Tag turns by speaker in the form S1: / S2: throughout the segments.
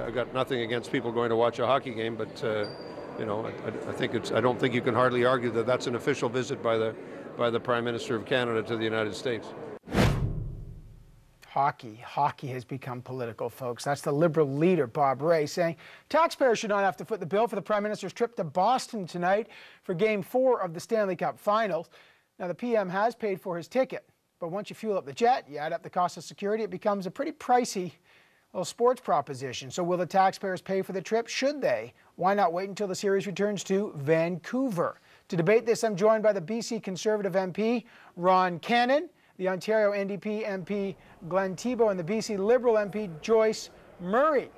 S1: I got nothing against people going to watch a hockey game, but you know, I think I don't think you can hardly argue that that's an official visit by the Prime Minister of Canada to the United States.
S2: Hockey has become political, folks. That's the Liberal leader, Bob Rae, saying taxpayers should not have to foot the bill for the Prime Minister's trip to Boston tonight for Game 4 of the Stanley Cup Finals. Now, the PM has paid for his ticket, but once you fuel up the jet, you add up the cost of security, it becomes a pretty pricey little sports proposition. So will the taxpayers pay for the trip? Should they? Why not wait until the series returns to Vancouver? To debate this, I'm joined by the BC Conservative MP, Ron Cannon, the Ontario NDP MP Glenn Thibeault, and the BC Liberal MP Joyce Murray.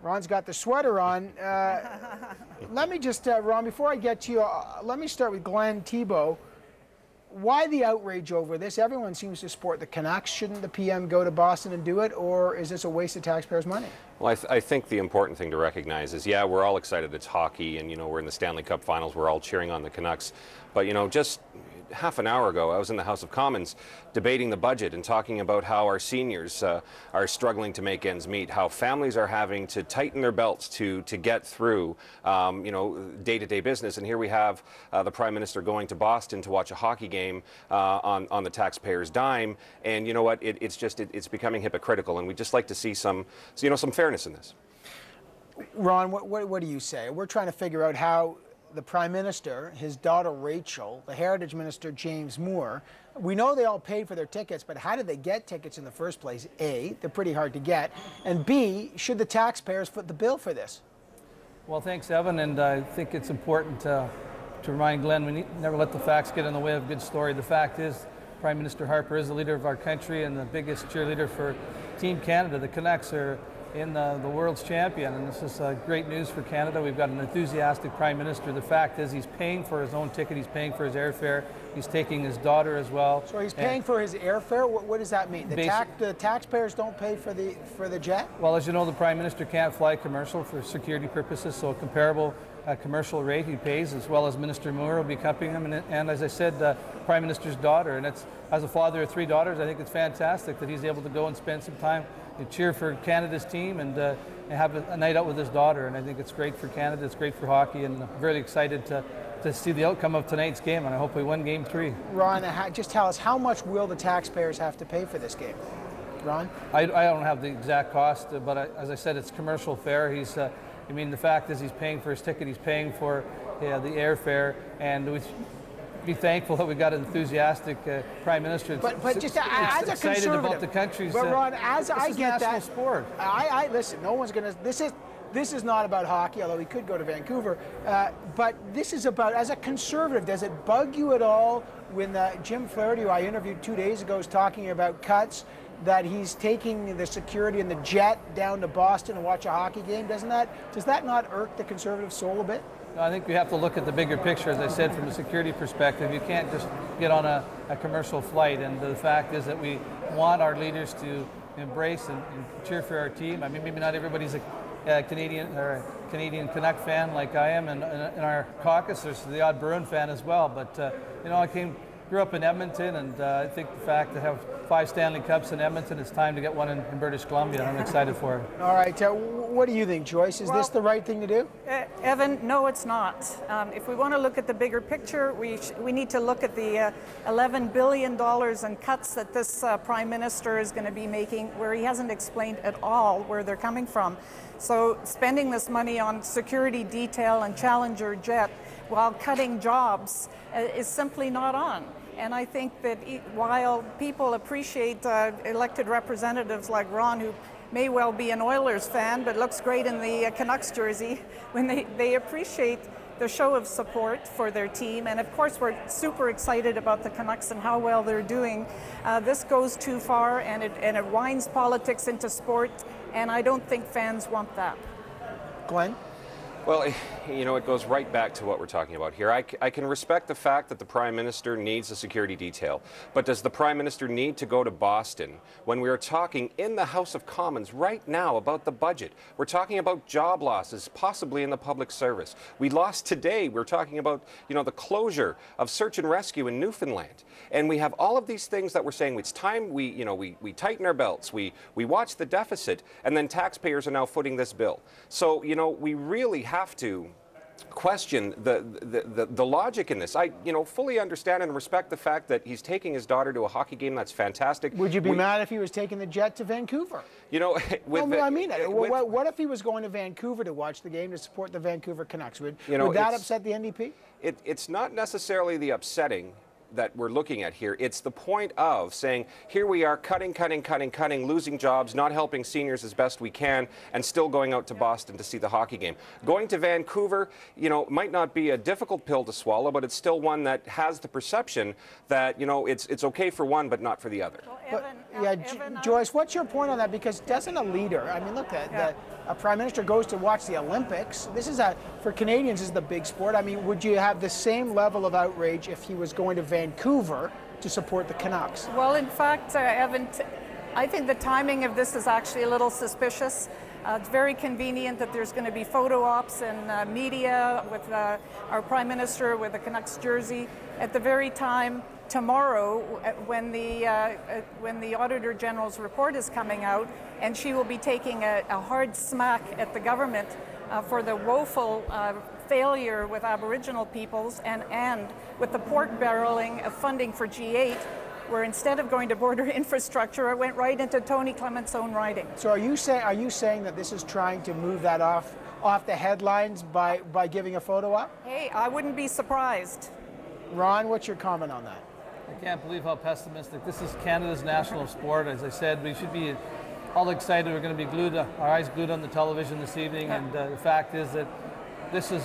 S2: Ron's got the sweater on. Let me just, Ron, before I get to you, let me start with Glenn Thibeault. Why the outrage over this? Everyone seems to support the Canucks. Shouldn't the PM go to Boston and do it, or is this a waste of taxpayers' money?
S3: Well, I think the important thing to recognize is, yeah, we're all excited it's hockey, and, you know, we're in the Stanley Cup Finals. We're all cheering on the Canucks. But, you know, just half an hour ago, I was in the House of Commons debating the budget and talking about how our seniors are struggling to make ends meet, how families are having to tighten their belts to get through, you know, day-to-day business. And here we have the Prime Minister going to Boston to watch a hockey game on the taxpayers' dime. And you know what? It's becoming hypocritical, and we'd just like to see some fairness in this.
S2: Ron, what do you say? We're trying to figure out how the Prime Minister, his daughter Rachel, the Heritage Minister James Moore, we know they all paid for their tickets, but how did they get tickets in the first place? A, they're pretty hard to get, and B, should the taxpayers foot the bill for this?
S4: Well, thanks, Evan, and I think it's important to remind Glenn, we never let the facts get in the way of a good story. The fact is, Prime Minister Harper is the leader of our country and the biggest cheerleader for Team Canada. The Canucks are in the world's champion, and this is great news for Canada. We've got an enthusiastic Prime Minister. The fact is he's paying for his own ticket, he's paying for his airfare, he's taking his daughter as well.
S2: So he's paying for his airfare? What does that mean? The taxpayers don't pay for the jet?
S4: Well, as you know, the Prime Minister can't fly commercial for security purposes, so a comparable commercial rate he pays, as well as Minister Moore will be accompanying him, and as I said, Prime Minister's daughter. And it's, as a father of 3 daughters, I think it's fantastic that he's able to go and spend some time to cheer for Canada's team and have a night out with his daughter. And I think it's great for Canada, it's great for hockey, and I'm really excited to see the outcome of tonight's game, and I hope we win Game 3.
S2: Ron, just tell us, how much will the taxpayers have to pay for this game? Ron?
S4: I don't have the exact cost, but as I said, it's commercial fare. I mean, the fact is he's paying for his ticket, he's paying for the airfare, and we be thankful that we got an enthusiastic Prime Minister.
S2: But just as a
S4: excited about the country's.
S2: But Ron, as I get that
S4: sport.
S2: I listen. No one's gonna. This is not about hockey, although he could go to Vancouver. But this is about, as a conservative, does it bug you at all when Jim Flaherty, who I interviewed 2 days ago, is talking about cuts, that he's taking the security in the jet down to Boston to watch a hockey game? Does that not irk the conservative soul a bit?
S4: No, I think we have to look at the bigger picture, as I said, from a security perspective. You can't just get on a commercial flight, and the fact is that we want our leaders to embrace and cheer for our team. I mean, maybe not everybody's a Canadian or a Canadian Canuck fan like I am, and in our caucus there's the odd Bruin fan as well. But you know, grew up in Edmonton, and I think the fact to have 5 Stanley Cups in Edmonton, it's time to get one in British Columbia. I'm excited for it.
S2: All right, what do you think, Joyce? Is this the right thing to do?
S5: Evan, no, it's not. If we want to look at the bigger picture, we need to look at the $11 billion in cuts that this Prime Minister is going to be making, where he hasn't explained at all where they're coming from. So spending this money on security detail and Challenger jet while cutting jobs is simply not on. And I think that while people appreciate elected representatives like Ron, who may well be an Oilers fan but looks great in the Canucks jersey, when they appreciate the show of support for their team, and of course we're super excited about the Canucks and how well they're doing, this goes too far, and it winds politics into sport, and I don't think fans want that.
S2: Glenn?
S3: Well, you know, it goes right back to what we're talking about here. I can respect the fact that the Prime Minister needs a security detail, but does the Prime Minister need to go to Boston when we are talking in the House of Commons right now about the budget? We're talking about job losses, possibly in the public service. We lost today. We're talking about, you know, the closure of search and rescue in Newfoundland. And we have all of these things that we're saying it's time we tighten our belts, we watch the deficit, and then taxpayers are now footing this bill. So, you know, we really have to question the logic in this. I fully understand and respect the fact that he's taking his daughter to a hockey game. That's fantastic.
S2: Would you be mad if he was taking the jet to Vancouver?
S3: You know,
S2: what if he was going to Vancouver to watch the game to support the Vancouver Canucks? Would that upset the NDP?
S3: It's not necessarily the upsetting that we're looking at here. It's the point of saying, here we are cutting, losing jobs, not helping seniors as best we can, and still going out to Boston to see the hockey game. Going to Vancouver, you know, might not be a difficult pill to swallow, but it's still one that has the perception that, you know, it's okay for one, but not for the other.
S5: Well,
S2: Evan, Joyce, what's your point on that? Because doesn't a leader, I mean, look, a Prime Minister goes to watch the Olympics. This is for Canadians, this is the big sport. I mean, would you have the same level of outrage if he was going to Vancouver to support the Canucks?
S5: Well, in fact, Evan, I think the timing of this is actually a little suspicious. It's very convenient that there's going to be photo ops and media with our Prime Minister with the Canucks jersey at the very time tomorrow when the Auditor General's report is coming out, and she will be taking a hard smack at the government for the woeful failure with Aboriginal peoples and with the pork barreling of funding for G8, where instead of going to border infrastructure, it went right into Tony Clement's own writing.
S2: So are you saying that this is trying to move that off the headlines by giving a photo op?
S5: Hey, I wouldn't be surprised.
S2: Ron, what's your comment on that?
S4: I can't believe how pessimistic. This is Canada's national sport. As I said, we should be all excited. We're going to be our eyes glued on the television this evening. And the fact is that this is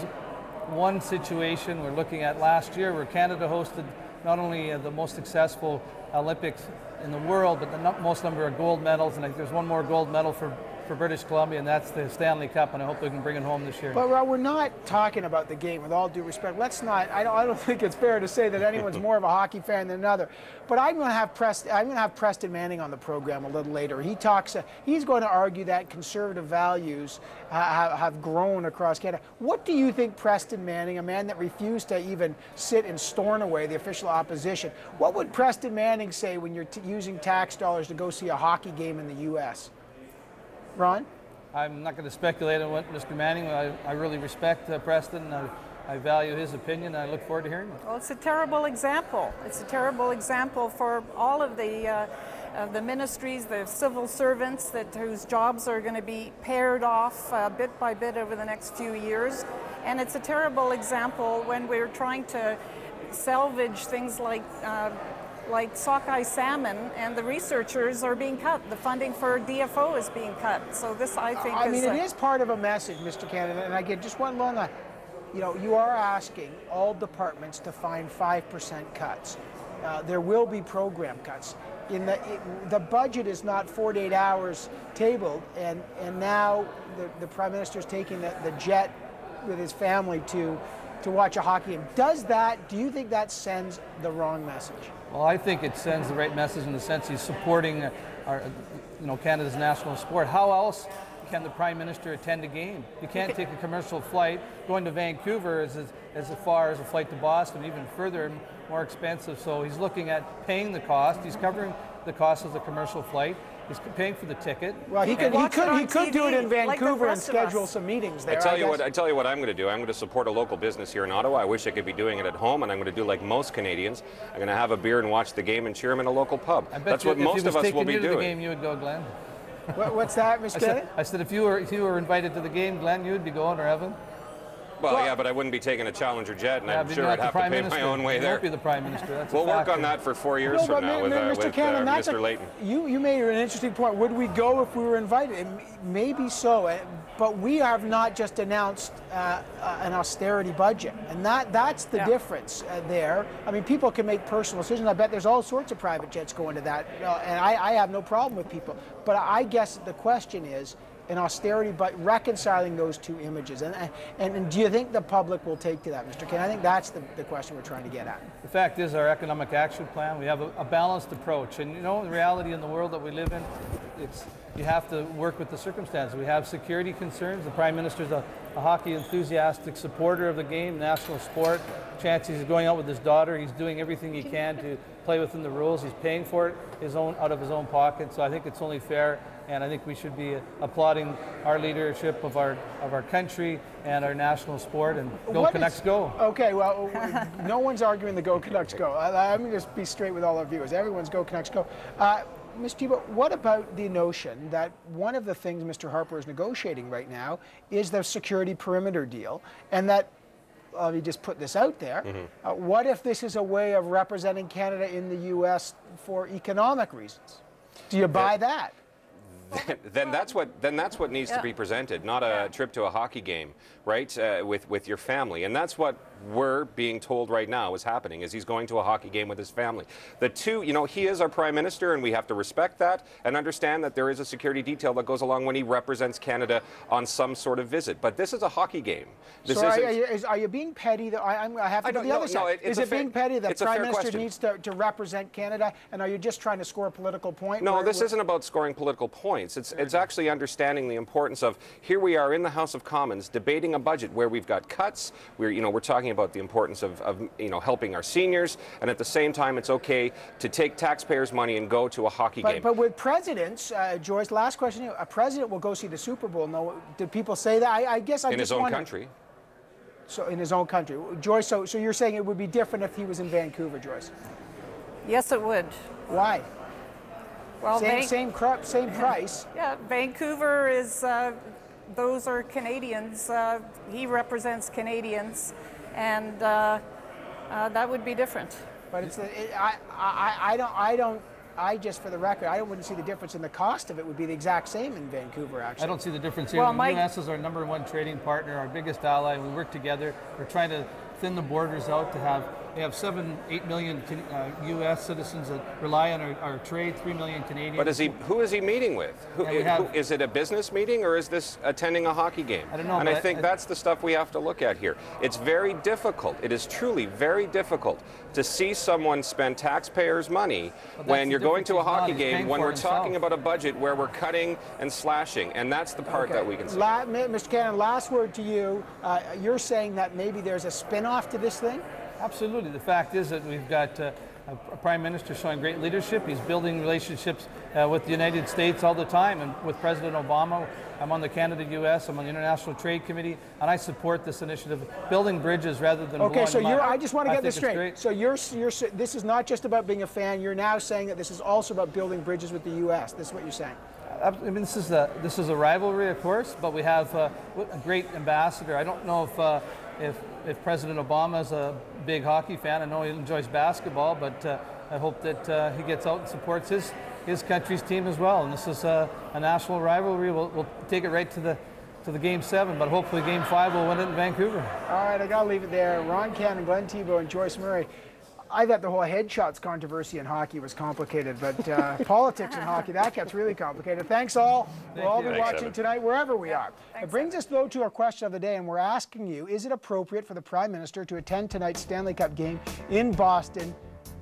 S4: one situation we're looking at last year where Canada hosted not only the most successful Olympics in the world, but the most number of gold medals. And there's one more gold medal for British Columbia, and that's the Stanley Cup, and I hope we can bring it home this year.
S2: But Rob, we're not talking about the game, with all due respect. Let's not. I don't think it's fair to say that anyone's more of a hockey fan than another. But I'm going to have Preston Manning on the program a little later. He's going to argue that conservative values have grown across Canada. What do you think Preston Manning, a man that refused to even sit in Stornoway, the official opposition, what would Preston Manning say when you're using tax dollars to go see a hockey game in the U.S.? Ron?
S4: I'm not going to speculate on what Mr. Manning. I really respect Preston. I value his opinion, and I look forward to hearing it.
S5: Well, it's a terrible example. It's a terrible example for all of the ministries, the civil servants whose jobs are going to be pared off bit by bit over the next few years. And it's a terrible example when we're trying to salvage things like sockeye salmon, and the researchers are being cut. The funding for DFO is being cut. So this, I think,
S2: it is part of a message, Mr. Canada. And again, just one long, you are asking all departments to find 5% cuts. There will be program cuts. The budget is not 48 hours tabled, and now the Prime Minister is taking the jet with his family to watch a hockey game. Do you think that sends the wrong message?
S4: Well, I think it sends the right message in the sense he's supporting Canada's national sport. How else can the Prime Minister attend a game? You can't take a commercial flight. Going to Vancouver is as far as a flight to Boston, even further and more expensive. So he's looking at paying the cost. He's covering the cost of the commercial flight. He's paying for the ticket.
S2: Well, he could do it in Vancouver and schedule some meetings there.
S3: I tell you what I'm going to do. I'm going to support a local business here in Ottawa. I wish I could be doing it at home, and I'm going to do like most Canadians. I'm going to have a beer and watch the game and cheer him in a local pub. That's what most of us will be doing. If he was taking you to the game, you
S4: would go, Glenn.
S2: What's that, Mr. Kennedy?
S4: I said if you were invited to the game, Glenn, you would be going, or Evan?
S3: Well, yeah, but I wouldn't be taking a Challenger jet, and I'm sure I'd have to pay my own way there.
S4: You won't be the Prime Minister. That's
S3: we'll work on that for 4 years from now with Mr. Layton.
S2: You made an interesting point. Would we go if we were invited? Maybe so, but we have not just announced an austerity budget, and that's the difference there. I mean, people can make personal decisions. I bet there's all sorts of private jets going to that, and I have no problem with people. But I guess the question is, an austerity, but reconciling those two images. And do you think the public will take to that, Mr. Kane? I think that's the question we're trying to get at.
S4: The fact is, our economic action plan, we have a balanced approach. And you know, the reality in the world that we live in, you have to work with the circumstances. We have security concerns. The Prime Minister's a hockey enthusiastic supporter of the game, national sport. Chances he's going out with his daughter. He's doing everything he can to play within the rules. He's paying for it out of his own pocket. So I think it's only fair, and I think we should be applauding our leadership of our country and our national sport. And go Canucks, go! Okay, well,
S2: no one's arguing the go Canucks go. I'm going to just be straight with all our viewers. Everyone's go Canucks go. Mr. Tebow, what about the notion that one of the things Mr. Harper is negotiating right now is the security perimeter deal, and that, let me just put this out there, what if this is a way of representing Canada in the U.S. for economic reasons? Do you buy that?
S3: Then that's what needs to be presented, not a trip to a hockey game, right? With your family, and that's what we're being told right now is happening. Is he's going to a hockey game with his family? The two, you know, he is our Prime Minister, and we have to respect that and understand that there is a security detail that goes along when he represents Canada on some sort of visit. But this is a hockey game. This
S2: are you being petty? I have to go to the other side. Is it being petty that the Prime Minister needs to represent Canada, and are you just trying to score a political point?
S3: No, this isn't about scoring political points. It's actually understanding the importance of, here we are in the House of Commons debating a budget where we've got cuts. We're talking about the importance of helping our seniors, and at the same time it's okay to take taxpayers' money and go to a hockey game.
S2: But with presidents, Joyce, last question, a president will go see the Super Bowl. No, did people say that? I guess I
S3: in his own country.
S2: So in his own country. Joyce, so you're saying it would be different if he was in Vancouver, Joyce?
S5: Yes, it would.
S2: Why?
S5: Well,
S2: same price.
S5: Yeah, Vancouver is, those are Canadians. He represents Canadians, and that would be different.
S2: But it's I just, for the record, I wouldn't see the difference in the cost of it would be the exact same in Vancouver, actually.
S4: I don't see the difference here. Well, the U.S. is our #1 trading partner, our biggest ally. We work together. We're trying to thin the borders out to have. We have 8 million U.S. citizens that rely on our trade, 3 million Canadians.
S3: But who is he meeting with? Is it a business meeting, or is this attending a hockey game?
S4: I don't know.
S3: And I think that's the stuff we have to look at here. It's very difficult. It is truly very difficult to see someone spend taxpayers' money when you're going to a hockey game, when we're talking about a budget where we're cutting and slashing, and that's the part that we can see.
S2: Mr. Cannon, last word to you. You're saying that maybe there's a spin-off to this thing?
S4: Absolutely. The fact is that we've got a Prime Minister showing great leadership. He's building relationships with the United States all the time, and with President Obama. I'm on the Canada-U.S., I'm on the International Trade Committee, and I support this initiative, building bridges rather than blowing them up.
S2: I just want to get this straight. So this is not just about being a fan. You're now saying that this is also about building bridges with the U.S. This is what you're saying.
S4: I mean, this is a rivalry, of course, but we have a great ambassador. I don't know if President Obama is a big hockey fan. I know he enjoys basketball, but I hope that he gets out and supports his country's team as well. And this is a national rivalry. We'll take it right to the Game 7, but hopefully Game 5 will win it in Vancouver.
S2: All right, I got to leave it there. Ron Cannon, Glenn Tebow, and Joyce Murray. I thought the whole headshots controversy in hockey was complicated, but politics in hockey, that gets really complicated. Thanks all. We'll all be watching tonight wherever we are. It brings us, though, to our question of the day, and we're asking you, is it appropriate for the Prime Minister to attend tonight's Stanley Cup game in Boston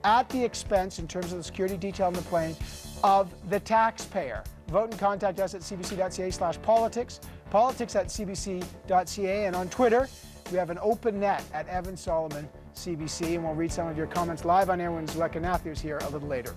S2: at the expense, in terms of the security detail on the plane, of the taxpayer? Vote and contact us at cbc.ca/politics, politics@cbc.ca, and on Twitter, we have an open net at Evan Solomon CBC, and we'll read some of your comments live on air when Zuleika Matthews here a little later.